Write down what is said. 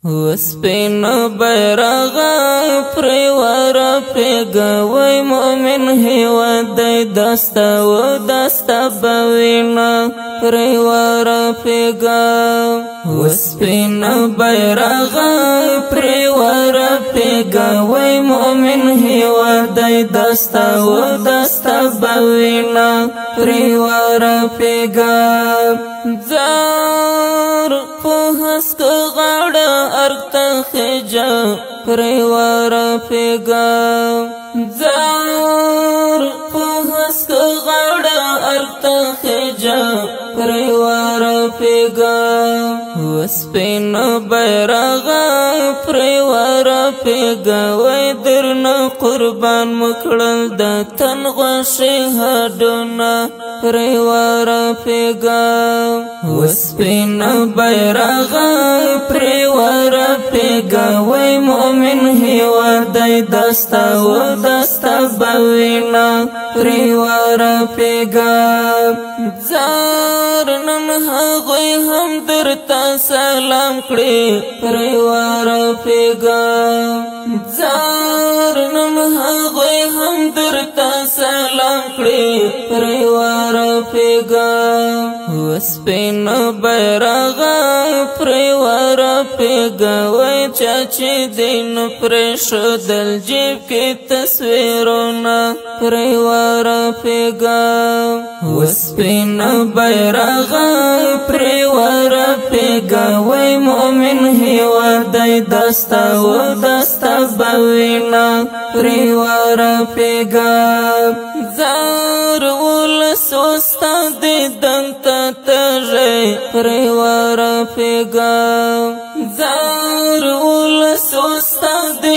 وسپین بیرغ پرور پیگوی مؤمن هیواد دی دستا و دستا بوینا پرور پیگو وسپین بیرغ پرور پیگوی مؤمن هیواد دی دستا و دستا بوینا پرور پیگو زار پوهس که غاڑا ارتا خجا پریوارا پیگا زار پوهس که غاڑا ارتا خجا پریوارا پیگا وسپین بیرغ پریوارا پیگا وی درنا قربان مکڑل دا تن غوشی هدونا پریوارا پیگا وسپین بیرغ پریوارا پیگا وی مؤمن هیواد دی دستا و دستا بوینا پریوارا پیگا زار نن هغوی هم درتا سلام کړي پریوارا پیگا زار نن هغوی هم درتا سلام کړي پریوارا پیگا وسپین بیرغ پریوارا پیگا وی چاچی دین پرشدل جیب کی تصویرونا پریوارا پیگا وسپین بیرغ پریوارا پیگا وی مؤمن هیواد دی دستا و دستا بوینا پریوارا پیگا زار ولس وستا دی دنتا تجی پریوارا پیگا زار ولس وستا دی